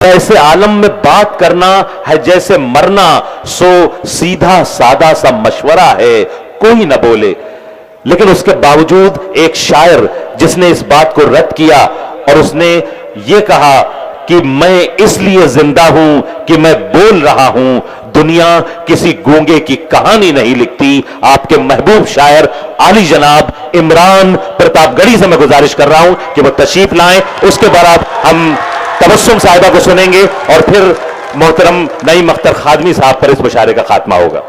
ऐसे आलम में बात करना है जैसे मरना, सो सीधा सादा सा मशवरा है, कोई ना बोले। लेकिन उसके बावजूद एक शायर जिसने इस बात को रद्द किया और उसने ये कहा कि मैं इसलिए जिंदा हूं कि मैं बोल रहा हूं, दुनिया किसी गूंगे की कहानी नहीं लिखती। आपके महबूब शायर आली जनाब इमरान प्रतापगढ़ी से मैं गुजारिश कर रहा हूं कि वो तशरीफ लाएं। उसके बाद हम तबस्सुम साहिबा को सुनेंगे और फिर मोहतरम नईम अख्तर खादमी साहब पर इस मुशायरे का खात्मा होगा।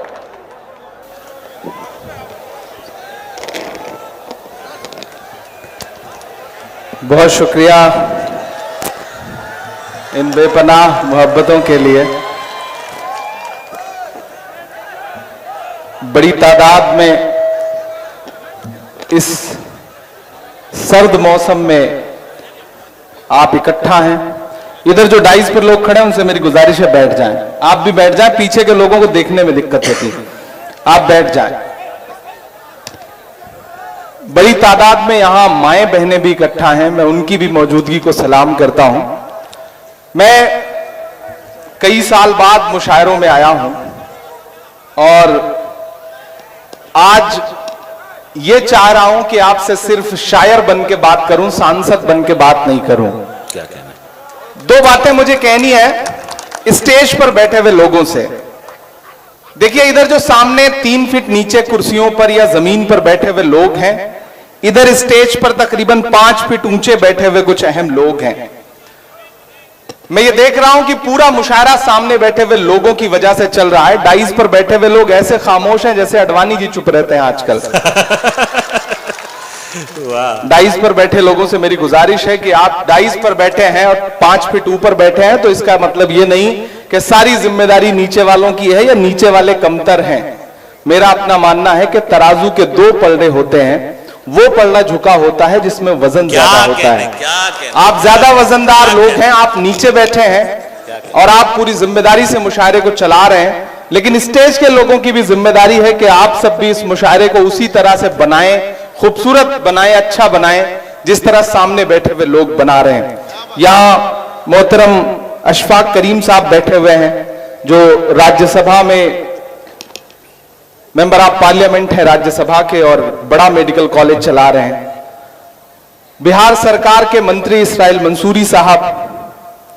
बहुत शुक्रिया इन बेपनाह मोहब्बतों के लिए। बड़ी तादाद में इस सर्द मौसम में आप इकट्ठा हैं। इधर जो डाइस पर लोग खड़े हैं उनसे मेरी गुजारिश है बैठ जाएं। आप भी बैठ जाएं, पीछे के लोगों को देखने में दिक्कत होती है, आप बैठ जाएं। बड़ी तादाद में यहां माएं बहनें भी इकट्ठा हैं, मैं उनकी भी मौजूदगी को सलाम करता हूं। मैं कई साल बाद मुशायरों में आया हूं और आज ये चाह रहा हूं कि आपसे सिर्फ शायर बन के बात करूं, सांसद बन के बात नहीं करूं। क्या कहना? दो बातें मुझे कहनी है स्टेज पर बैठे हुए लोगों से। देखिए, इधर जो सामने 3 फीट नीचे कुर्सियों पर या जमीन पर बैठे हुए लोग हैं, इधर स्टेज पर तकरीबन 5 फीट ऊंचे बैठे हुए कुछ अहम लोग हैं। मैं ये देख रहा हूं कि पूरा मुशायरा सामने बैठे हुए लोगों की वजह से चल रहा है। डाइस पर बैठे हुए लोग ऐसे खामोश हैं जैसे अडवाणी जी चुप रहते हैं आजकल। डाइस पर बैठे लोगों से मेरी गुजारिश है कि आप डाइस पर बैठे हैं और 5 फीट ऊपर बैठे हैं तो इसका मतलब ये नहीं कि सारी जिम्मेदारी नीचे वालों की है या नीचे वाले कमतर हैं। मेरा अपना मानना है कि तराजू के 2 पलड़े होते हैं, वो पलड़ा झुका होता है जिसमें वजन ज्यादा होता है। आप ज्यादा वजनदार लोग हैं, आप नीचे बैठे हैं और आप पूरी जिम्मेदारी से मुशायरे को चला रहे हैं। लेकिन स्टेज के लोगों की भी जिम्मेदारी है कि आप सब भी इस मुशायरे को उसी तरह से बनाएं, खूबसूरत बनाएं, अच्छा बनाएं जिस तरह सामने बैठे हुए लोग बना रहे हैं। यहां मोहतरम अशफाक करीम साहब बैठे हुए हैं जो राज्यसभा में मेंबर ऑफ पार्लियामेंट है राज्यसभा के और बड़ा मेडिकल कॉलेज चला रहे हैं। बिहार सरकार के मंत्री इसराइल मंसूरी साहब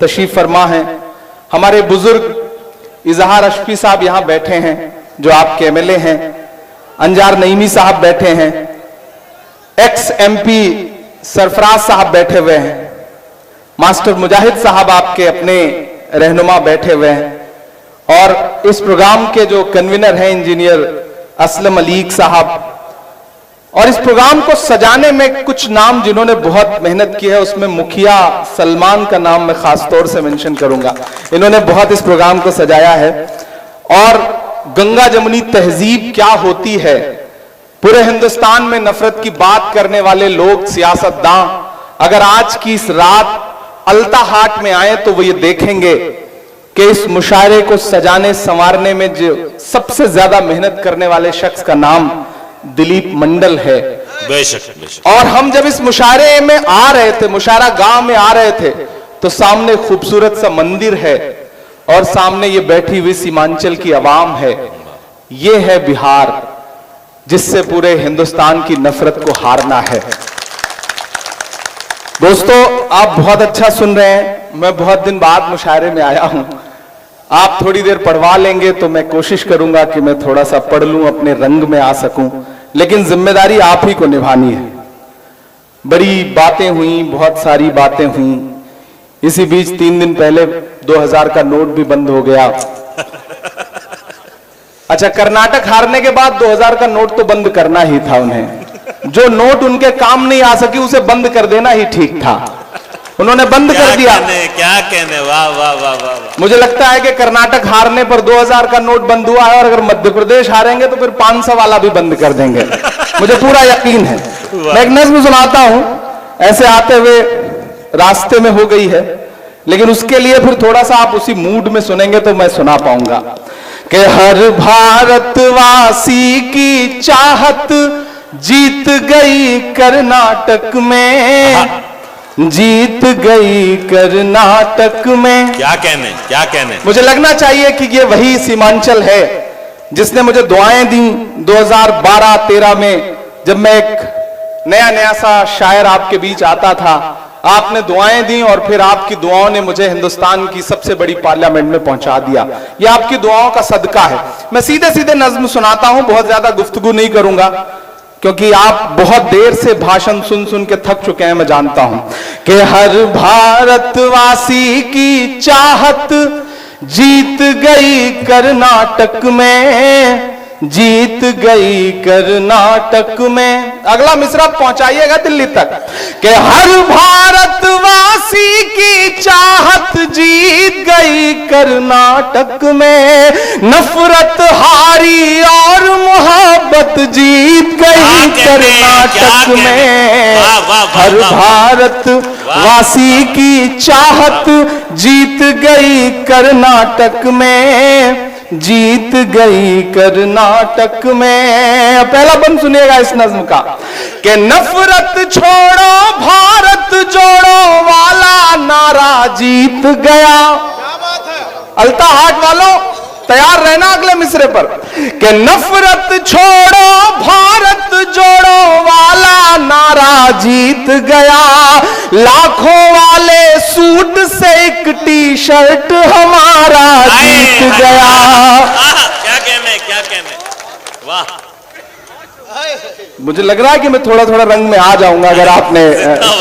तशरीफ फरमा हैं। हमारे बुजुर्ग इजहार अशफी साहब यहां बैठे हैं जो आपके एमएलए हैं। अंजार नईमी साहब बैठे हैं। एक्स एमपी सरफराज साहब बैठे हुए हैं। मास्टर मुजाहिद साहब आपके अपने रहनुमा बैठे हुए हैं और इस प्रोग्राम के जो कन्वीनर हैं इंजीनियर असलम अलीक साहब। और इस प्रोग्राम को सजाने में कुछ नाम जिन्होंने बहुत मेहनत की है, उसमें मुखिया सलमान का नाम मैं खास तौर से मेंशन करूंगा। इन्होंने बहुत इस प्रोग्राम को सजाया है। और गंगा जमुनी तहजीब क्या होती है, पूरे हिंदुस्तान में नफरत की बात करने वाले लोग, सियासतदान अगर आज की इस रात अल्ताहाट में आए तो वो ये देखेंगे कि इस मुशायरे को सजाने संवारने में जो सबसे ज्यादा मेहनत करने वाले शख्स का नाम दिलीप मंडल है। बेशक। और हम जब इस मुशायरे में आ रहे थे, मुशायरा गांव में आ रहे थे, तो सामने खूबसूरत सा मंदिर है और सामने ये बैठी हुई सीमांचल की आवाम है। ये है बिहार जिससे पूरे हिंदुस्तान की नफरत को हारना है। दोस्तों, आप बहुत अच्छा सुन रहे हैं। मैं बहुत दिन बाद मुशायरे में आया हूं। आप थोड़ी देर पढ़वा लेंगे तो मैं कोशिश करूंगा कि मैं थोड़ा सा पढ़ लूं, अपने रंग में आ सकूं। लेकिन जिम्मेदारी आप ही को निभानी है। बड़ी बातें हुई, बहुत सारी बातें हुई। इसी बीच 3 दिन पहले 2000 का नोट भी बंद हो गया। अच्छा, कर्नाटक हारने के बाद 2000 का नोट तो बंद करना ही था उन्हें। जो नोट उनके काम नहीं आ सकी उसे बंद कर देना ही ठीक था। उन्होंने बंद कर दिया। क्या कहने, वाह वाह वाह वाह। मुझे लगता है कि कर्नाटक हारने पर 2000 का नोट बंद हुआ है और अगर मध्य प्रदेश हारेंगे तो फिर 500 वाला भी बंद कर देंगे। मुझे पूरा यकीन है। मैं एक नज़्म सुनाता हूं, ऐसे आते हुए रास्ते में हो गई है, लेकिन उसके लिए फिर थोड़ा सा आप उसी मूड में सुनेंगे तो मैं सुना पाऊंगा कि हर भारतवासी की चाहत जीत गई कर्नाटक में, जीत गई कर्नाटक में। क्या कहने मुझे लगना चाहिए कि ये वही सीमांचल है जिसने मुझे दुआएं दी 2012-13 में, जब मैं एक नया सा शायर आपके बीच आता था। आपने दुआएं दी और फिर आपकी दुआओं ने मुझे हिंदुस्तान की सबसे बड़ी पार्लियामेंट में पहुंचा दिया। यह आपकी दुआओं का सदका है। मैं सीधे सीधे नज्म सुनाता हूं, बहुत ज्यादा गुफ्तगू नहीं करूंगा क्योंकि आप बहुत देर से भाषण सुन सुन के थक चुके हैं। मैं जानता हूं कि हर भारतवासी की चाहत जीत गई कर्नाटक में, जीत गई कर्नाटक में। अगला मिसरा पहुंचाइएगा दिल्ली तक कि हर भारतवासी की चाहत जीत गई कर्नाटक में, नफरत हारी और मोहब्बत जीत गई कर्नाटक में। हर भारतवासी की चाहत जीत गई कर्नाटक में, जीत गई कर्नाटक में। पहला बंद सुनिएगा इस नज्म का कि नफरत छोड़ो भारत जोड़ो वाला नारा जीत गया। अलता हाट वालों तैयार रहना अगले मिसरे पर कि नफरत छोड़ो भारत जोड़ो वाला नारा जीत गया। लाखों वाले सूट से एक टी शर्ट हमारा जीत गया। क्या कहने वाह। मुझे लग रहा है कि मैं थोड़ा थोड़ा रंग में आ जाऊंगा अगर आपने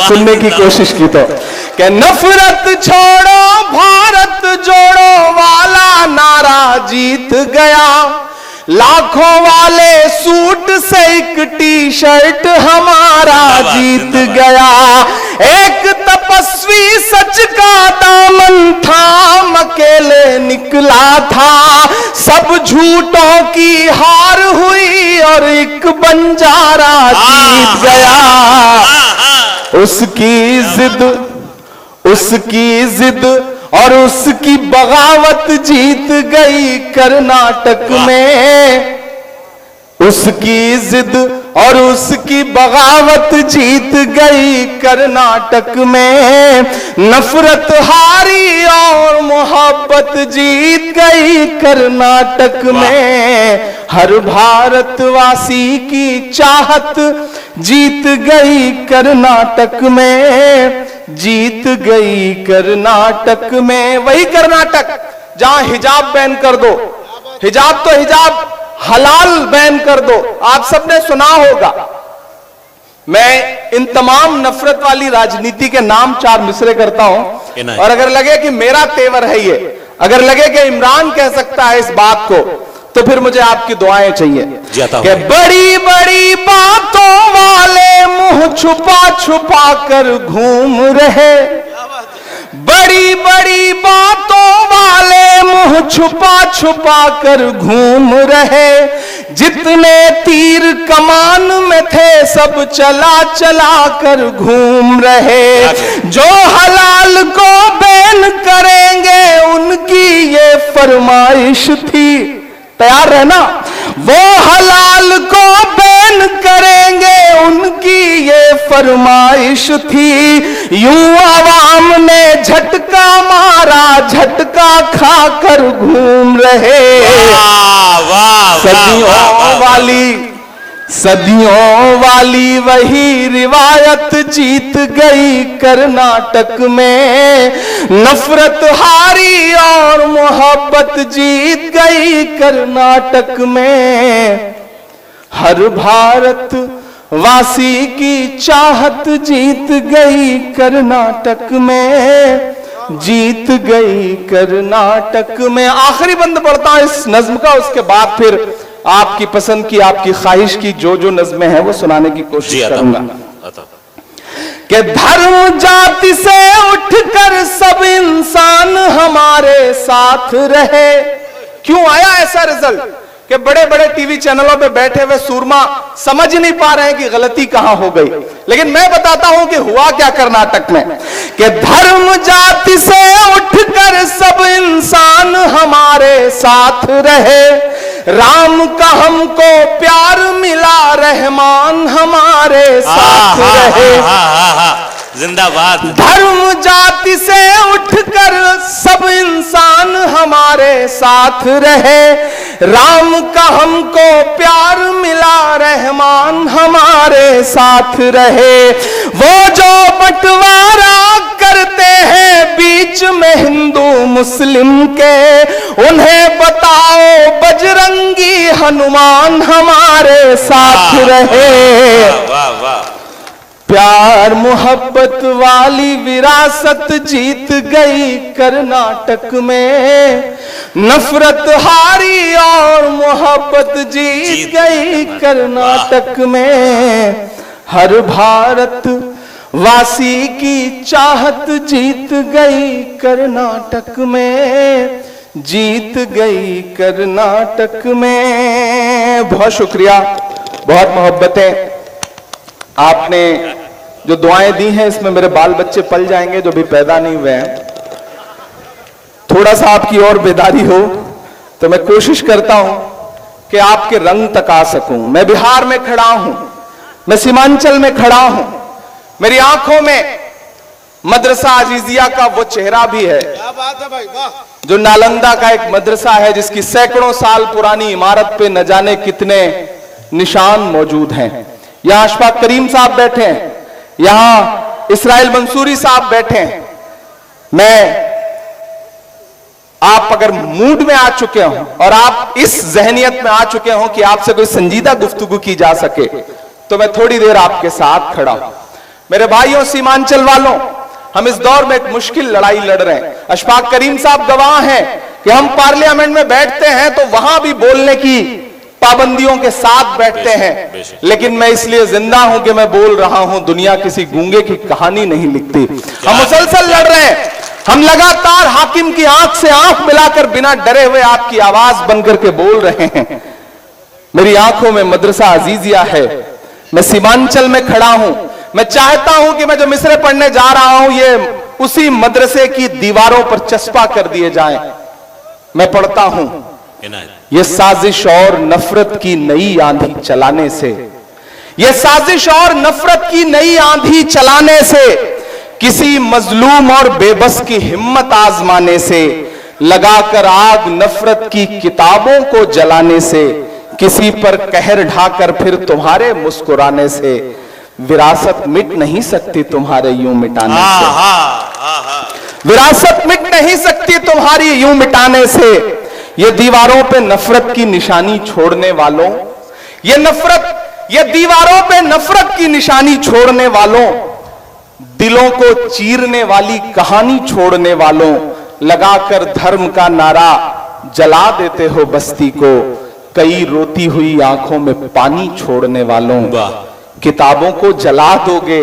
सुनने की कोशिश की तो। कि नफरत छोड़ो भारत जोड़ो वाला नारा जीत गया। लाखों वाले सूट से एक टी शर्ट हमारा जीत गया। एक तपस्वी सच का दामन थाम अकेले निकला था, सब झूठों की हार हुई और एक बंजारा जीत गया। उसकी जिद और उसकी बगावत जीत गई कर्नाटक में। उसकी जिद और उसकी बगावत जीत गई कर्नाटक में। नफरत हारी और मोहब्बत जीत गई कर्नाटक में। हर भारतवासी की चाहत जीत गई कर्नाटक में, जीत गई कर्नाटक में। वही कर्नाटक जहां हिजाब बैन कर दो, हिजाब तो हिजाब हलाल बैन कर दो। आप सबने सुना होगा। मैं इन तमाम नफरत वाली राजनीति के नाम 4 मिसरे करता हूं और अगर लगे कि मेरा तेवर है ये, अगर लगे कि इमरान कह सकता है इस बात को, तो फिर मुझे आपकी दुआएं चाहिए कि बड़ी बड़ी बातों वाले मुंह छुपा छुपा कर घूम रहे। बड़ी बड़ी बातों वाले मुंह छुपा छुपा कर घूम रहे। जितने तीर कमान में थे सब चला चला कर घूम रहे। जो हलाल को बैन करेंगे उनकी ये फरमाइश थी। तैयार रहना। वो हलाल को बैन करेंगे उनकी ये फरमाइश थी। यूं आवाम ने झटका मारा, झटका खाकर घूम रहे। सदियों वाली वही रिवायत जीत गई कर्नाटक में। नफरत हारी और मोहब्बत जीत गई कर्नाटक में। हर भारत वासी की चाहत जीत गई कर्नाटक में, जीत गई कर्नाटक में। आखिरी बंद पढ़ता हूं इस नज्म का, उसके बाद फिर आपकी पसंद की, आपकी ख्वाहिश की जो नज़्में हैं वो सुनाने की कोशिश करूंगा। कि धर्म जाति से उठकर सब इंसान हमारे साथ रहे। क्यों आया ऐसा रिजल्ट कि बड़े बड़े टीवी चैनलों पे बैठे हुए सूरमा समझ ही नहीं पा रहे हैं कि गलती कहां हो गई। लेकिन मैं बताता हूं कि हुआ क्या कर्नाटक में। कि धर्म जाति से उठकर सब इंसान हमारे साथ रहे। राम का हमको प्यार मिला, रहमान हमारे साथ रहे। जिंदाबाद। धर्म जाति से उठकर सब इंसान हमारे साथ रहे, राम का हमको प्यार मिला, रहमान हमारे साथ रहे। वो जो बंटवारा करते हैं बीच में हिंदू मुस्लिम के, उन्हें बताओ बजरंगी हनुमान हमारे साथ रहे। वाह वाह। प्यार मोहब्बत वाली विरासत जीत गई कर्नाटक में, नफरत हारी और मोहब्बत जीत गई कर्नाटक में। हर भारत वासी की चाहत जीत गई कर्नाटक में, जीत गई कर्नाटक में। बहुत शुक्रिया, बहुत मोहब्बतें आपने जो दुआएं दी हैं, इसमें मेरे बाल बच्चे पल जाएंगे जो भी पैदा नहीं हुए हैं। थोड़ा सा आपकी और बेदारी हो तो मैं कोशिश करता हूं कि आपके रंग तक आ सकूं। मैं बिहार में खड़ा हूं, मैं सीमांचल में खड़ा हूं, मेरी आंखों में मदरसा अजीजिया का वो चेहरा भी है। क्या बात है भाई, वाह। जो नालंदा का एक मदरसा है जिसकी सैकड़ों साल पुरानी इमारत पे न जाने कितने निशान मौजूद हैं। यहां अशफाक करीम साहब बैठे हैं, यहां इसराइल मंसूरी साहब बैठे हैं। मैं, आप अगर मूड में आ चुके हो और आप इस जहनियत में आ चुके हो कि आपसे कोई संजीदा गुफ्तगू की जा सके, तो मैं थोड़ी देर आपके साथ खड़ा हूं। मेरे भाइयों सीमांचल वालों, हम इस दौर में एक मुश्किल लड़ाई लड़ रहे हैं। अशफाक करीम साहब गवाह हैं कि हम पार्लियामेंट में बैठते हैं तो वहां भी बोलने की पाबंदियों के साथ बैठते हैं, लेकिन मैं इसलिए जिंदा हूं कि मैं बोल रहा हूं। दुनिया किसी गूंगे की कहानी नहीं लिखती। हम मुसलसल लड़ रहे हैं, हम लगातार हाकिम की आंख से आंख मिलाकर बिना डरे हुए आपकी आवाज बनकर के बोल रहे हैं। मेरी आंखों में मदरसा अजीजिया है, मैं सीमांचल में खड़ा हूं। मैं चाहता हूं कि मैं जो मिसरे पढ़ने जा रहा हूं ये उसी मदरसे की दीवारों पर चस्पा कर दिए जाएं। मैं पढ़ता हूं, ये साजिश और नफरत की नई आंधी चलाने से, ये साजिश और नफरत की नई आंधी चलाने से, किसी मजलूम और बेबस की हिम्मत आजमाने से, लगाकर आग नफरत की किताबों को जलाने से, किसी पर कहर ढाकर फिर तुम्हारे मुस्कुराने से, विरासत मिट नहीं सकती तुम्हारे यूं मिटाने से। विरासत मिट नहीं सकती तुम्हारी यूं मिटाने से। ये दीवारों पे नफरत की निशानी छोड़ने वालों, ये दीवारों पे नफरत की निशानी छोड़ने वालों, दिलों को चीरने वाली कहानी छोड़ने वालों, लगाकर धर्म का नारा जला देते हो बस्ती को, कई रोती हुई आंखों में पानी छोड़ने वालों। किताबों को जला दोगे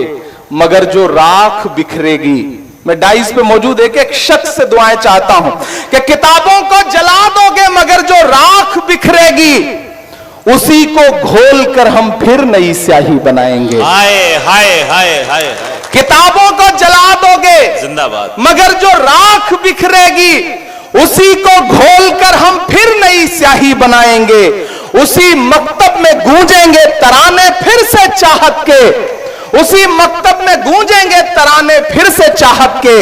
मगर जो राख बिखरेगी। मैं डाइस पे मौजूद एक शख्स से दुआएं चाहता हूं कि किताबों को जला दोगे मगर जो राख बिखरेगी, उसी को घोल कर हम फिर नई स्याही बनाएंगे। हाय हाय हाय हाय। किताबों को जला दोगे जिंदाबाद, मगर जो राख बिखरेगी, उसी को घोल कर हम फिर नई स्याही बनाएंगे। उसी मकतब में गूंजेंगे तराने फिर से चाहत के, उसी मकतब में गूंजेंगे तराने फिर से चाहत के,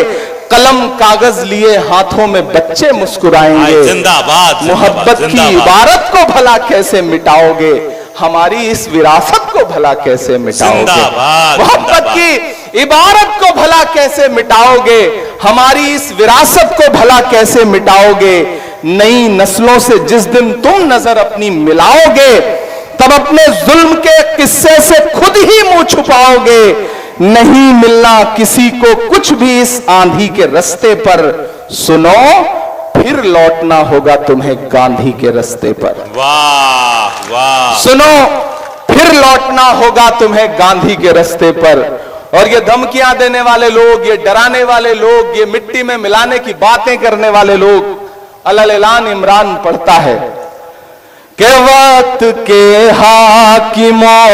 कलम कागज लिए हाथों में बच्चे मुस्कुराएंगे। जिंदाबाद। मोहब्बत की इबारत को भला कैसे मिटाओगे, हमारी इस विरासत को भला कैसे मिटाओगे। मोहब्बत की इबारत को भला कैसे मिटाओगे, हमारी इस विरासत को भला कैसे मिटाओगे। नई नस्लों से जिस दिन तुम नजर अपनी मिलाओगे, तब अपने जुल्म के किस्से से खुद ही मुंह छुपाओगे। नहीं मिलना किसी को कुछ भी इस आंधी के रास्ते पर, सुनो फिर लौटना होगा तुम्हें गांधी के रास्ते पर। वाह वाह। सुनो फिर लौटना होगा तुम्हें गांधी के रास्ते पर। और ये धमकियां देने वाले लोग, ये डराने वाले लोग, ये मिट्टी में मिलाने की बातें करने वाले लोग, अलल ऐलान इमरान पढ़ता है कि वक्त के हाकिमों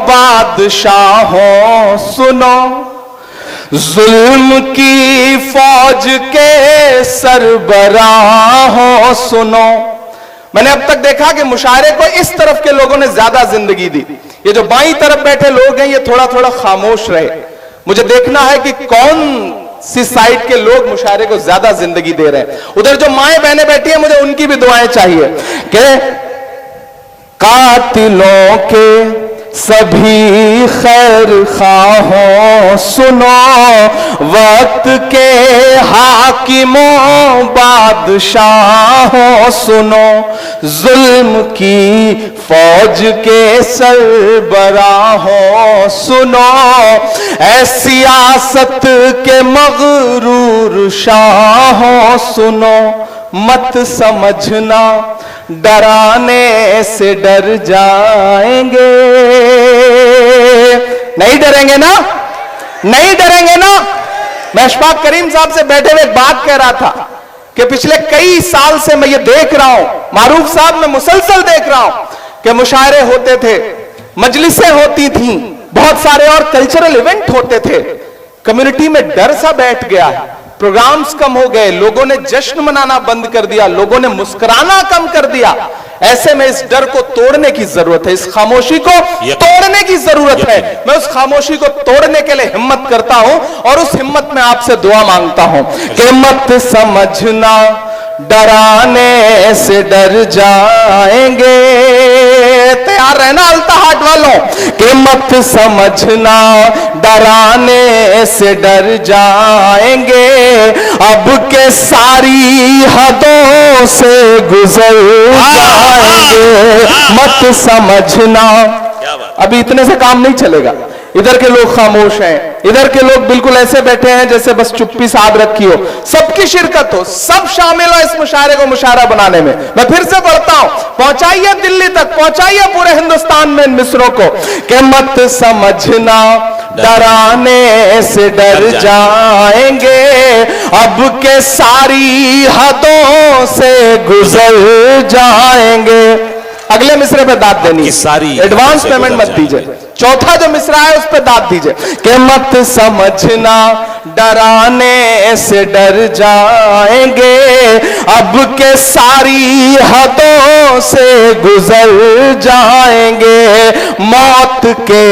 बादशाहों सुनो, जुल्म की फौज के सरबराहों सुनो। मैंने अब तक देखा कि मुशायरे को इस तरफ के लोगों ने ज्यादा जिंदगी दी। ये जो बाईं तरफ बैठे लोग हैं ये थोड़ा थोड़ा खामोश रहे। मुझे देखना है कि कौन सी साइड के लोग मुशायरे को ज्यादा जिंदगी दे रहे हैं। उधर जो माएं बहनें बैठी हैं, मुझे उनकी भी दुआएं चाहिए कि कातिलों के सभी खैर खाहों सुनो, वक्त के हाकिमों बादशाहों सुनो, जुल्म की फौज के सरबराहों सुनो, ऐ सियासत के मगरूर शाहों सुनो, मत समझना डराने से डर जाएंगे। नहीं डरेंगे ना, नहीं डरेंगे ना। मैं अशफाक करीम साहब से बैठे हुए एक बात कह रहा था कि पिछले कई साल से मैं ये देख रहा हूं, मारूफ साहब मैं मुसलसल देख रहा हूं कि मुशायरे होते थे, मजलिसें होती थी, बहुत सारे और कल्चरल इवेंट होते थे। कम्युनिटी में डर सा बैठ गया है, प्रोग्राम्स कम हो गए, लोगों ने जश्न मनाना बंद कर दिया, लोगों ने मुस्कुराना कम कर दिया। ऐसे में इस डर को तोड़ने की जरूरत है, इस खामोशी को तोड़ने की जरूरत है। मैं उस खामोशी को तोड़ने के लिए हिम्मत करता हूं और उस हिम्मत में आपसे दुआ मांगता हूं कि मत समझना डराने से डर जाएंगे। तैयार रहना अल्ताहाट वालों कि मत समझना डराने से डर जाएंगे, अब के सारी हदों से गुजर जाएंगे। मत समझना, अभी इतने से काम नहीं चलेगा। इधर के लोग खामोश हैं, इधर के लोग बिल्कुल ऐसे बैठे हैं जैसे बस चुप्पी साध रखी हो। सबकी शिरकत हो, सब शामिल हो इस मुशायरे को मुशायरा बनाने में। मैं फिर से पढ़ता हूं, पहुंचाइए दिल्ली तक, पहुंचाइए पूरे हिंदुस्तान में इन मिसरों को कि मत समझना डराने से डर जाएंगे, अब के सारी हदों से गुजर जाएंगे। अगले मिसरे पे दाद देनी, सारी एडवांस पेमेंट मत दीजिए। चौथा जो मिसरा है उस पे दाद दीजिए कि मत समझना डराने से डर जाएंगे, अब के सारी हदों से गुजर जाएंगे। मौत के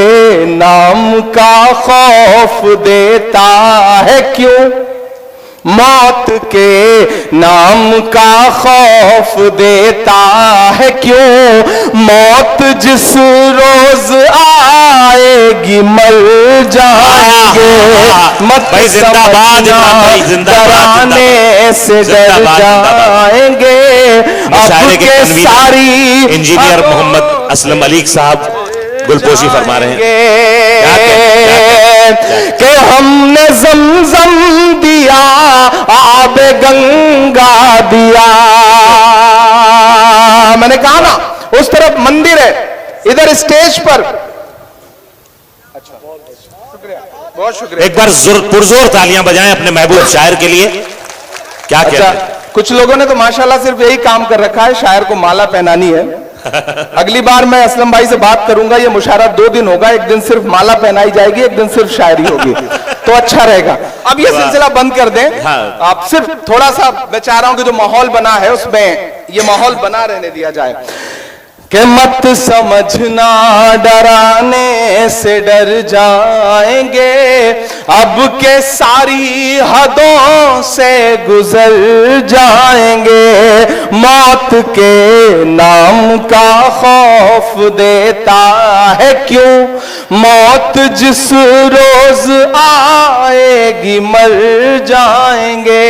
नाम का खौफ देता है क्यों, मौत के नाम का खौफ देता है क्यों, मौत जिस रोज आएगी मर जाएंगे। मत समझना डराने से डर जाएंगे, अब के सारी। इंजीनियर मोहम्मद असलम अली साहब गुलपोशी फरमा रहे हैं कि हमने ज़मज़म दिया, आब गंगा दिया। मैंने कहा ना उस तरफ मंदिर है, इधर स्टेज पर। अच्छा, शुक्रिया, बहुत शुक्रिया। एक बार पुरजोर तालियां बजाएं अपने महबूब शायर के लिए। क्या अच्छा, कुछ लोगों ने तो माशाल्लाह सिर्फ यही काम कर रखा है, शायर को माला पहनानी है। अगली बार मैं असलम भाई से बात करूंगा, ये मुशायरा 2 दिन होगा, एक दिन सिर्फ माला पहनाई जाएगी, एक दिन सिर्फ शायरी होगी, तो अच्छा रहेगा। अब ये सिलसिला बंद कर दें। हाँ। आप सिर्फ थोड़ा सा, मैं चाह रहा हूं कि जो माहौल बना है उसमें ये माहौल बना रहने दिया जाए कि मत समझना डराने से डर जाएंगे, अब के सारी हदों से गुजर जाएंगे। मौत के नाम का खौफ देता है क्यों, मौत जिस रोज आएगी मर जाएंगे।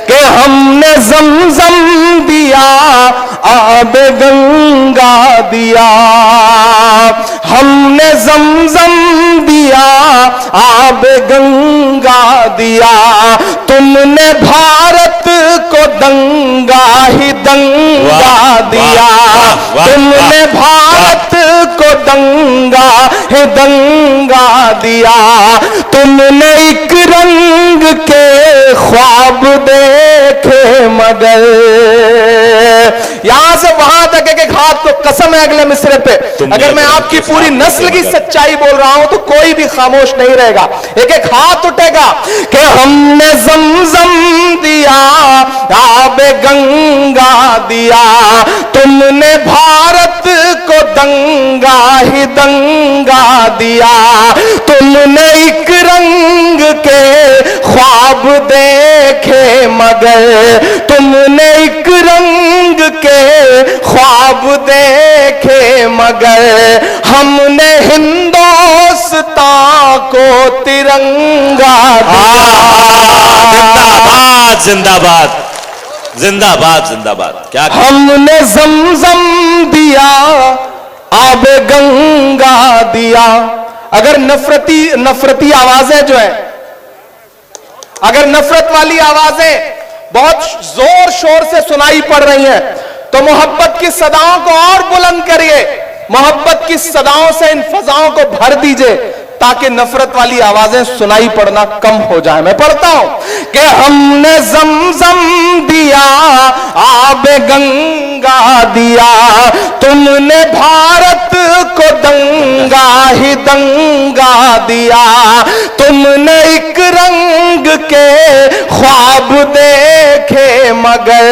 कि हमने ज़मज़म दिया, आब गंगा दिया, हमने ज़मज़म दिया, आब गंगा दिया। तुमने भारत को दंगा ही दंगा दिया, तुमने भारत को दंगा ही दंगा दिया। तुमने एक रंग के ख्वाब देखे मगर, यहां से वहां तक एक हाथ को कसम है अगले मिसरे पे, अगर मैं आपकी पूरी नस्ल की सच्चाई बोल रहा हूं तो कोई भी खामोश नहीं रहेगा। एक एक हाथ उठेगा कि हमने ज़मज़म दिया, आब गंगा दिया, तुमने भारत को दंगा ही दंगा दिया। तुमने एक रंग के ख्वाब देखे मगर, तुमने एक रंग के ख्वाब देखे मगर, हमने हिंदुस्तान को तिरंगा दिया। जिंदाबाद जिंदाबाद जिंदाबाद जिंदाबाद। क्या हमने जमजम दिया, आब गंगा दिया। अगर नफरती आवाजें जो है, अगर नफरत वाली आवाजें बहुत जोर शोर से सुनाई पड़ रही हैं, तो मोहब्बत की सदाओं को और बुलंद करिए, मोहब्बत की सदाओं से इन फजाओं को भर दीजिए, ताकि नफरत वाली आवाजें सुनाई पड़ना कम हो जाए। मैं पढ़ता हूं कि हमने जमजम दिया, आब गंगा दिया, तुमने भारत को दंगा ही दंगा दिया। तुमने एक रंग के ख्वाब देखे मगर,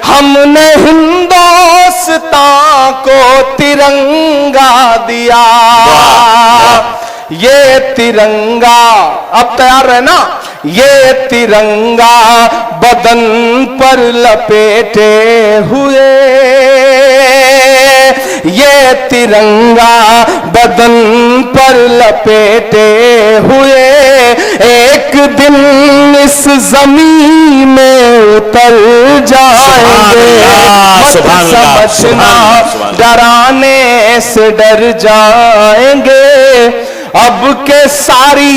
हमने हिंदुस्तान को तिरंगा दिया। ये तिरंगा, अब तैयार रहना, ये तिरंगा बदन पर लपेटे हुए, ये तिरंगा बदन पर लपेटे हुए, एक दिन इस जमीन में उतर जाएंगे। समझना डराने से डर जाएंगे, अब के सारी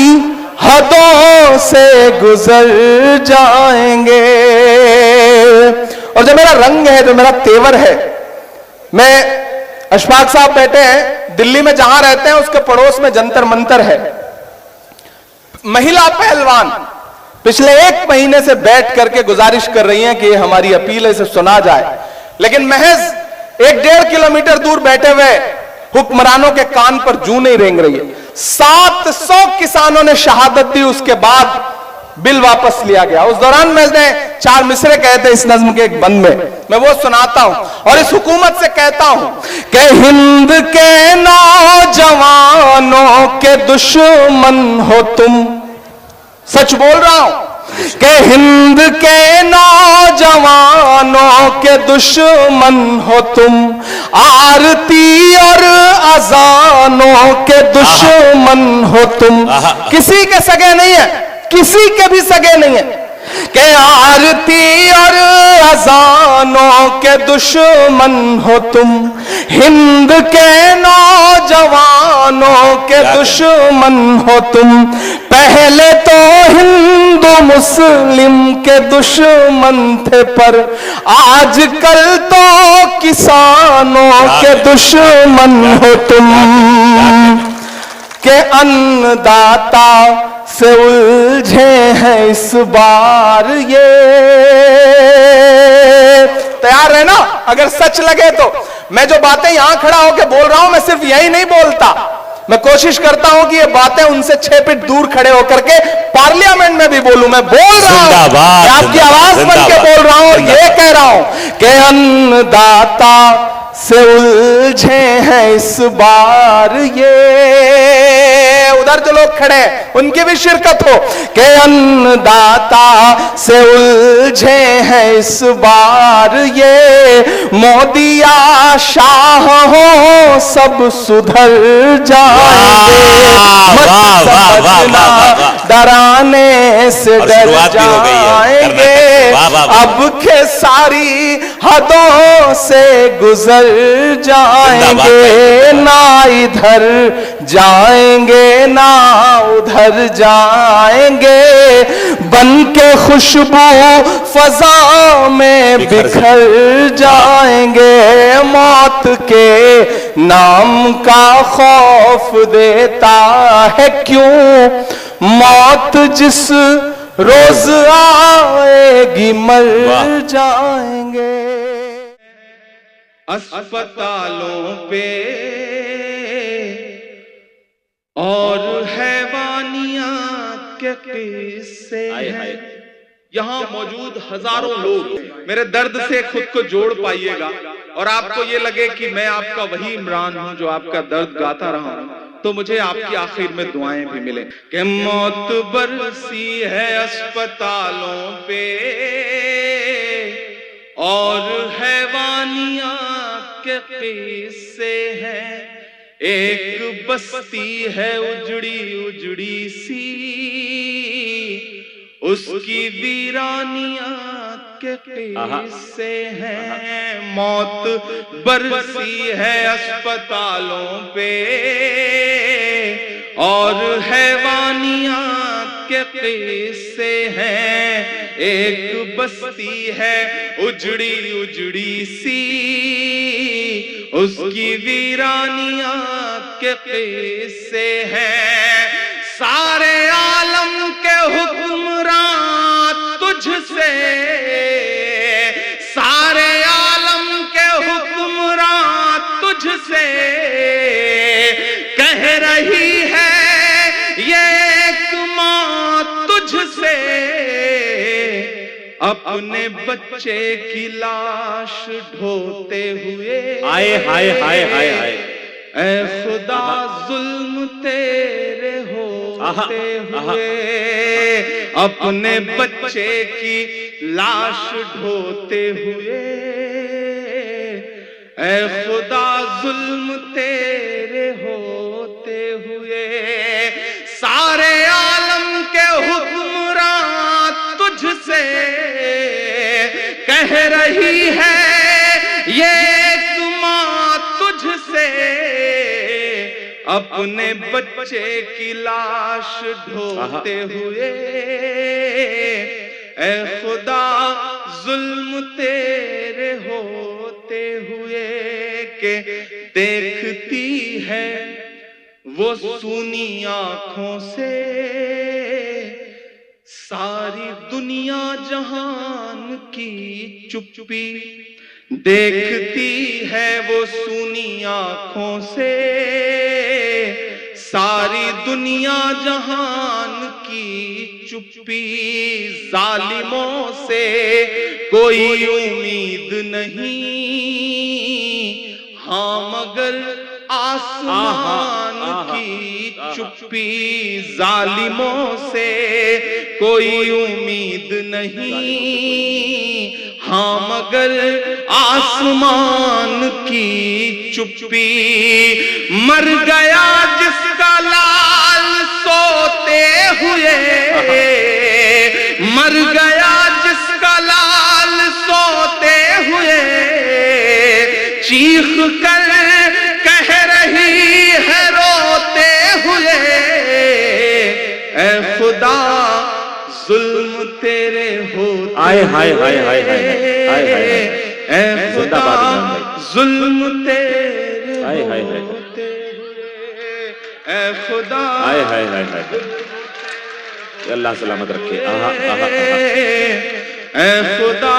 हदों से गुजर जाएंगे। और जो मेरा रंग है, जो मेरा तेवर है, मैं अशफाक साहब बैठे हैं दिल्ली में, जहां रहते हैं उसके पड़ोस में जंतर मंतर है। महिला पहलवान पिछले 1 महीने से बैठ करके गुजारिश कर रही हैं कि ये हमारी अपील है, इसे सुना जाए, लेकिन महज 1-1.5 किलोमीटर दूर बैठे हुए हुक्मरानों के कान पर जूं नहीं रेंग रही है। 700 किसानों ने शहादत दी, उसके बाद बिल वापस लिया गया। उस दौरान मैंने 4 मिसरे कहे थे इस नज्म के एक बंद में, मैं वो सुनाता हूं और इस हुकूमत से कहता हूं कि हिंद के नौजवानों के दुश्मन हो तुम, सच बोल रहा हूं कि हिंद के नौजवानों के दुश्मन हो तुम, आरती और अजानों के दुश्मन हो तुम। किसी के सगे नहीं है, किसी के भी सगे नहीं है कि आरती और अजानों के दुश्मन हो तुम, हिंद के नौजवानों के दुश्मन हो तुम। पहले तो हिंदू मुस्लिम के दुश्मन थे, पर आजकल तो किसानों के दुश्मन हो तुम। के अन्नदाता से उलझे हैं इस बार ये, तैयार है ना? अगर सच लगे तो मैं जो बातें यहां खड़ा होकर बोल रहा हूं, मैं सिर्फ यही नहीं बोलता, मैं कोशिश करता हूं कि ये बातें उनसे 6 फीट दूर खड़े होकर के पार्लियामेंट में भी बोलूं। मैं बोल रहा हूं, आपकी आवाज बन के बोल रहा हूं और ये कह रहा हूं कि अन्नदाता से उलझे हैं इस बार ये, उधर जो लोग खड़े हैं उनकी भी शिरकत हो कि अन्नदाता से उलझे हैं इस बार ये, मोदिया शाह हो सब सुधर जाएंगे, मत समझना डराने से डर जाएंगे, अब के सारी हदों से गुजर जाएंगे, ना इधर जाएंगे ना उधर जाएंगे, बन के खुशबू फजा में बिखर जाएंगे, मौत के नाम का खौफ देता है क्यों, मौत जिस रोज आएगी मर जाएंगे। अस्पतालों पे और हैवानियात के किस्से हैं, यहाँ मौजूद हजारों लोग मेरे दर्द से खुद को जोड़ पाइएगा और आपको ये लगे कि मैं आपका वही इमरान हूं जो आपका दर्द गाता रहा हूं, तो मुझे आपकी आखिर में दुआएं भी मिले कि मौत बरसी है अस्पतालों पे और हैवानियात के किस्से हैं, एक बस्ती है उजड़ी उजड़ी सी, उसकी वीरानियात के किस्से हैं। मौत बरसी है अस्पतालों पे और हैवानियात के किस्से हैं, एक बस्ती है उजड़ी उजड़ी सी, उसकी वीरानियात के किस्से हैं। सारे आलम के हुक्मरान तुझसे, सारे आलम के हुक्मरान तुझसे कह रही है ये एक माँ तुझसे, अपने बच्चे की लाश ढोते हुए आए हाय हाय हाय हाय, ऐ खुदा जुल्म तेरे होते हुए, अपने बच्चे की लाश ढोते हुए, ऐ खुदा जुल्म तेरे होते हुए। सारे आलम के हुक्मरान तुझसे कह रही है ये एक माँ तुझसे, अपने बच्चे की लाश ढोते हुए, ऐ खुदा जुल्म तेरे होते हुए। के देखती है वो सूनी आंखों से सारी दुनिया जहान की चुप्पी, देखती है वो सूनी आंखों से सारी दुनिया जहान की चुप्पी। जालिमों से कोई उम्मीद नहीं, हाँ मगर आसमान की चुप्पी। जालिमों से कोई उम्मीद नहीं, हाँ मगर आसमान की चुप्पी। मर गया जिसका लाल सोते हुए, मर गया जिसका लाल सोते हुए, चीख कर कह रही है रोते हुए, ऐ खुदा जुल्म तेरे होते आए हाय हाय हाय हाय हाय हाय, ऐ खुदा जुल्म तेरे हाय हाय हाय, होते हुए, ऐ खुदा हाय हाय हाय हाय, अल्लाह सलामत रखे। आहा आहा आहा, ऐ खुदा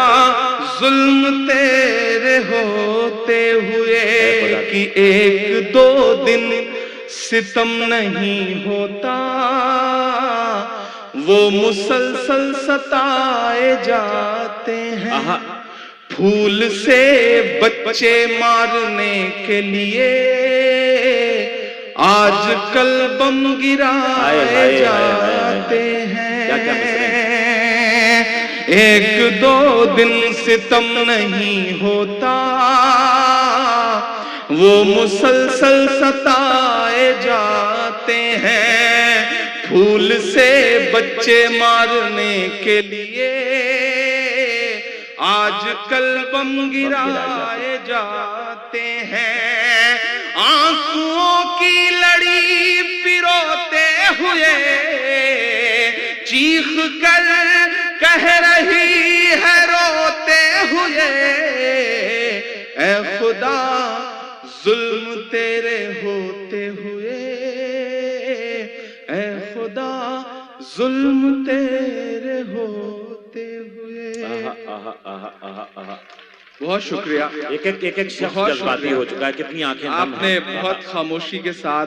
जुल्म तेरे होते हुए कि एक दो दिन सितम नहीं होता, वो मुसलसल सताए जाते हैं। फूल से बच्चे मारने के लिए आजकल बम गिराए जाते हैं। एक दो दिन सितम नहीं होता, वो मुसलसल सताए जाते हैं। फूल से बच्चे मारने के लिए आजकल बम गिराए जाते हैं। आंसुओं की लड़ी पिरोते हुए चीख कर कह रही है रोते हुए, ऐ खुदा जुल्म तेरे होते हुए, ऐ खुदा जुल्म तेरे होते हुए। बहुत शुक्रिया। एक एक शख्स जज्बाती हो चुका है, कितनी आंखें नम हैं। आपने बहुत खामोशी के साथ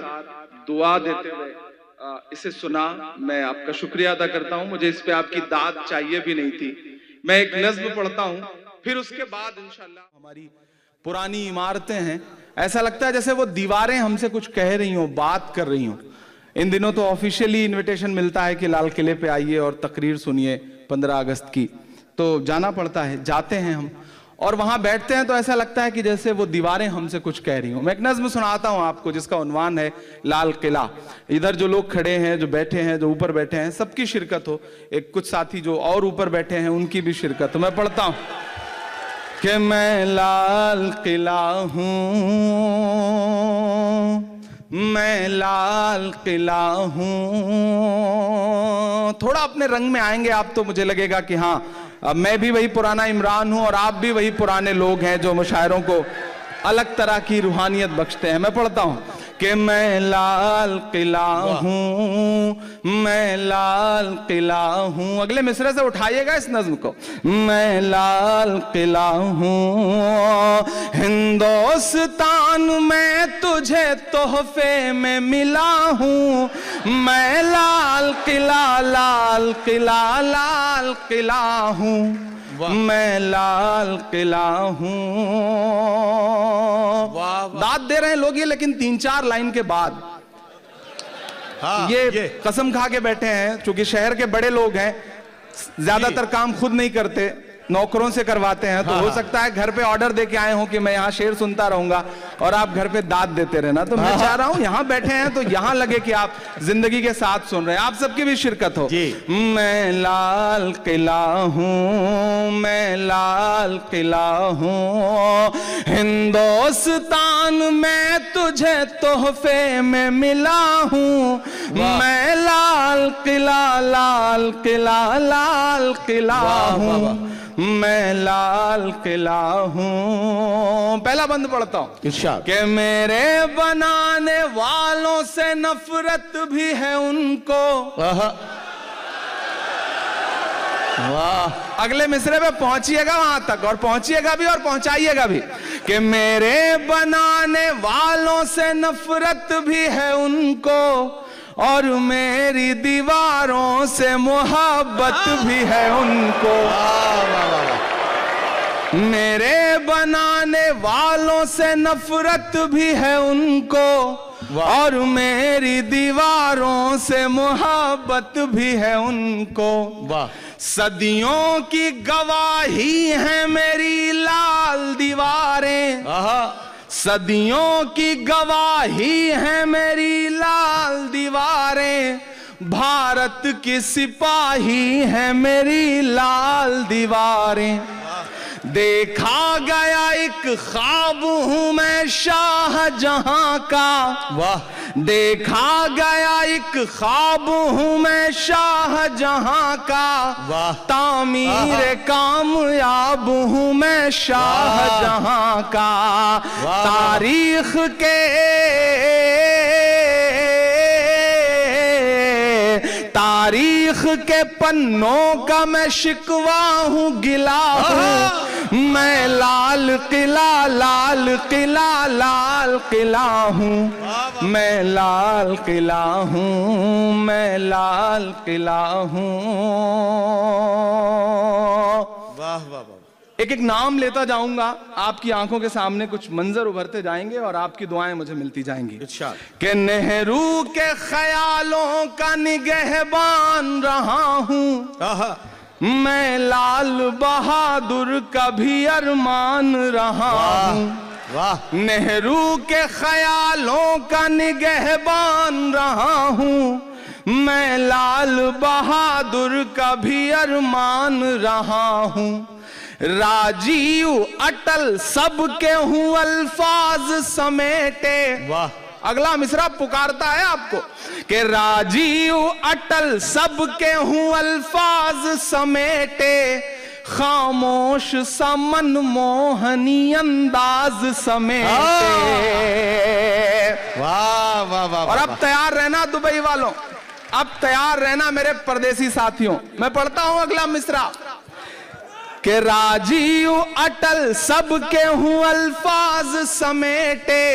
दुआ देते हुए इसे सुना, मैं आपका शुक्रिया अदा करता हूं। मुझे इस पे आपकी दाद चाहिए भी नहीं थी। मैं एक नज्म पढ़ता हूं, फिर उसके बाद इंशाल्लाह। हमारी पुरानी इमारतें हैं, ऐसा लगता है जैसे वो दीवारें हमसे कुछ कह रही हो, बात कर रही हो। इन दिनों तो ऑफिशियली इनविटेशन मिलता है कि लाल किले पे आइए और तकरीर सुनिए 15 अगस्त की, तो जाना पड़ता है, जाते हैं हम और वहां बैठते हैं तो ऐसा लगता है कि जैसे वो दीवारें हमसे कुछ कह रही हो। मैं एक नज्म सुनाता हूं आपको जिसका उन्वान है लाल किला। इधर जो लोग खड़े हैं, जो बैठे हैं, जो ऊपर बैठे हैं, सबकी शिरकत हो। एक कुछ साथी जो और ऊपर बैठे हैं उनकी भी शिरकत हो। मैं पढ़ता हूं कि मैं लाल किला हूं, मैं लाल किला हूं। थोड़ा अपने रंग में आएंगे आप तो मुझे लगेगा कि हाँ, अब मैं भी वही पुराना इमरान हूं और आप भी वही पुराने लोग हैं जो मुशायरों को अलग तरह की रूहानियत बख्शते हैं। मैं पढ़ता हूं कि मैं लाल किला हूं, मैं लाल किला हूं। अगले मिसरे से उठाइएगा इस नज्म को। मैं लाल किला हूं, हिंदुस्तान में तुझे तोहफे में मिला हूं। मैं लाल किला, लाल किला, लाल किला हूं, मैं लाल किला हूं। दाद दे रहे हैं लोग ये, लेकिन 3-4 लाइन के बाद ये कसम खा के बैठे हैं। चूंकि शहर के बड़े लोग हैं, ज्यादातर काम खुद नहीं करते, नौकरों से करवाते हैं, तो हो सकता है घर पे ऑर्डर दे के आए हो कि मैं यहाँ शेर सुनता रहूंगा और आप घर पे दाद देते रहना। तो मैं चाह रहा हूँ यहाँ बैठे हैं तो यहाँ लगे कि आप जिंदगी के साथ सुन रहे हैं, आप सबकी भी शिरकत हो। मैं लाल किला हूँ, मैं लाल किला हूँ, हिंदुस्तान में तुझे तोहफे में मिला हूँ। मैं लाल किला, लाल किला, लाल किला हूँ, मैं लाल किला हूं। पहला बंद पढ़ता हूं कि मेरे बनाने वालों से नफरत भी है उनको। वाह, अगले मिसरे पे पहुंचिएगा वहां तक, और पहुंचिएगा भी और पहुंचाइएगा भी कि मेरे बनाने वालों से नफरत भी है उनको और मेरी दीवारों से मोहब्बत भी है उनको। मेरे बनाने वालों से नफरत भी है उनको और मेरी दीवारों से मोहब्बत भी है उनको। सदियों की गवाही है मेरी लाल दीवारें, सदियों की गवाही है मेरी लाल दीवारें। भारत की सिपाही है मेरी लाल दीवारें। देखा गया एक ख्वाब हूं मैं शाहजहां का, वाह। देखा गया एक ख्वाब हूं मैं शाहजहां का, वाह। तामीर कामयाब हूं मैं शाहजहां का। तारीख के तारीख के पन्नों का मैं शिकवा हूं, गिला हूं। मैं लाल किला, लाल किला, लाल किला हूं, मैं लाल किला हूं, मैं लाल किला हूं। वाह वाह वाह। एक एक नाम लेता जाऊंगा, आपकी आंखों के सामने कुछ मंजर उभरते जाएंगे और आपकी दुआएं मुझे मिलती जाएंगी। कि नेहरू के ख्यालों का निगहबान रहा हूं, मैं लाल बहादुर का भी अरमान रहा हूं। नेहरू के ख्यालों का निगहबान रहा हूं, मैं लाल बहादुर का भी अरमान रहा हूं। राजीव अटल सबके हूं अल्फाज समेटे, वाह। अगला मिसरा पुकारता है आपको कि राजीव अटल सबके हूं अल्फाज समेटे, खामोश सा मनमोहनी अंदाज समेटे। वाह वाह वाह। और अब तैयार रहना दुबई वालों, अब तैयार रहना मेरे परदेसी साथियों। मैं पढ़ता हूं अगला मिसरा कि राजीव अटल सबके हूं अल्फाज समेटे,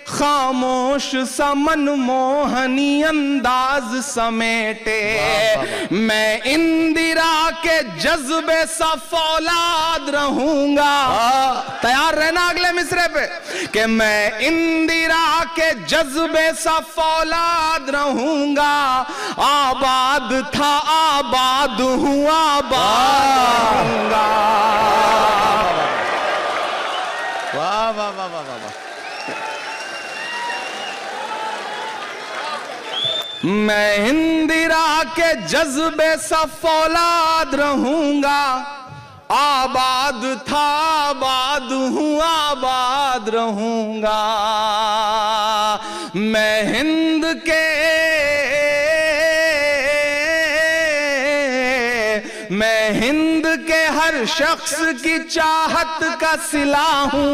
खामोश सा मनमोहनी अंदाज समेटे। मैं इंदिरा के जज्बे सा फौलाद रहूंगा। तैयार रहना अगले मिसरे पे कि मैं इंदिरा के जज्बे सा फौलाद रहूंगा। आबाद था आबाद हूँ आबाद रहूंगा। वाह वाह वाह वाह वाह। मैं इंदिरा के जज्बे सा फौलाद रहूंगा। आबाद था आबाद हूँ आबाद रहूंगा। मैं हिंद के हर शख्स की चाहत का सिला हूँ।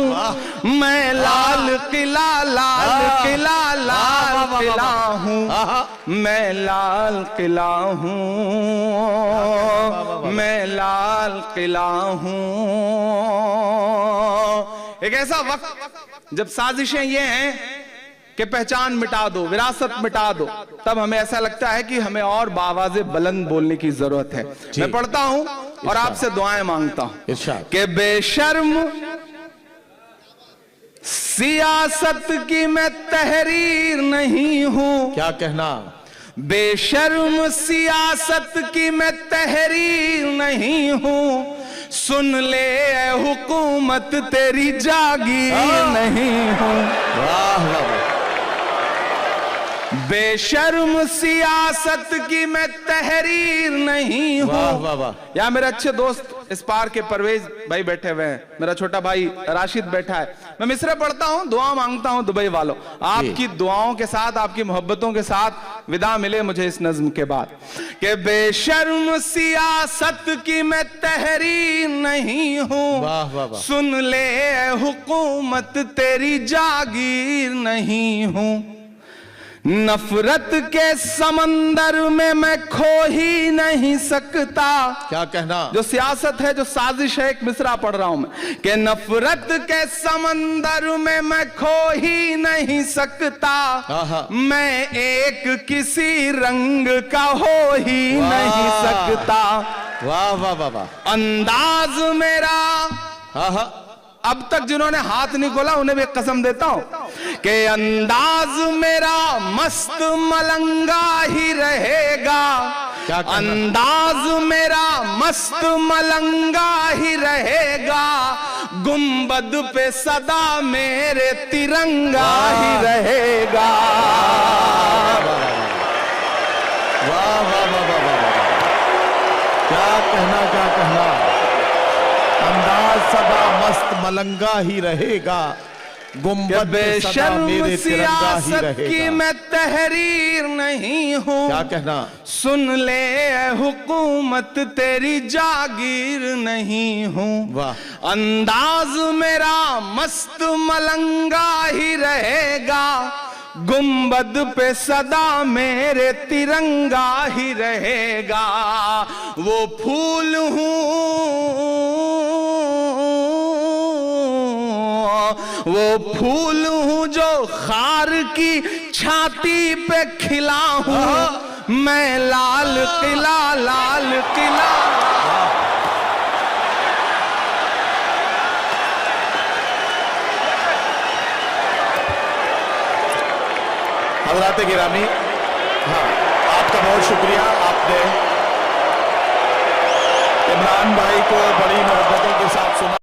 मैं लाल किला लाल किला लाल किला हूँ। मैं लाल किला हूँ। मैं लाल किला हूँ। एक ऐसा वक्त जब साजिशें ये हैं कि पहचान मिटा दो, विरासत मिटा दो, तब हमें ऐसा लगता है कि हमें और बावाज़े बुलंद बोलने की जरूरत है। मैं पढ़ता हूं और आपसे दुआएं मांगता हूं कि बेशर्म सियासत की मैं तहरीर नहीं हूं। क्या कहना? बेशर्म सियासत की मैं तहरीर नहीं हूं। सुन ले ए हुकूमत तेरी जागीर नहीं हूं। वाह वाह। बेशर्म सियासत की मैं तहरीर नहीं हूं। वाह वाह वाह। यहाँ मेरे अच्छे दोस्त इस पार के परवेज भाई बैठे हुए हैं, मेरा छोटा भाई राशिद बैठा है। मैं मिसरे पढ़ता हूं, दुआ मांगता हूं दुबई वालों, आपकी दुआओं के साथ, आपकी मोहब्बतों के साथ विदा मिले मुझे इस नज्म के बाद कि बेशर्म सियासत की मैं तहरीर नहीं हूं। वाह वाह वाह। सुन ले ए हुकूमत तेरी जागीर नहीं हूं। नफरत के समंदर में मैं खो ही नहीं सकता। क्या कहना? जो सियासत है, जो साजिश है, एक मिसरा पढ़ रहा हूं मैं कि नफरत के समंदर में मैं खो ही नहीं सकता। मैं एक किसी रंग का हो ही नहीं सकता। वाह वाह वाह वाह। अंदाज मेरा, अब तक जिन्होंने हाथ नहीं खोला उन्हें भी एक कसम देता हूं कि अंदाज मेरा मस्त मलंगा ही रहेगा। अंदाज मेरा मस्त मलंगा ही रहेगा। गुंबद पे सदा मेरे तिरंगा ही रहेगा। वाह वाह वाह वाह वाह। क्या कहना, क्या कहना। अंदाज सदा मस्त मलंगा ही रहेगा। गुंबद पे सदा मेरे तिरंगा ही रहेगा। की मैं तहरीर नहीं हूं। क्या कहना? सुन ले ए हुकूमत तेरी जागीर नहीं हूं। वाह। अंदाज मेरा मस्त मलंगा ही रहेगा। गुंबद पे सदा मेरे तिरंगा ही रहेगा। वो फूल हूँ जो खार की छाती पे खिला हूँ। मैं लाल किला लाल किला। हज़रात गिरामी, हाँ, आपका बहुत शुक्रिया। आपने इमरान भाई को बड़ी मोहब्बतों के साथ सुना।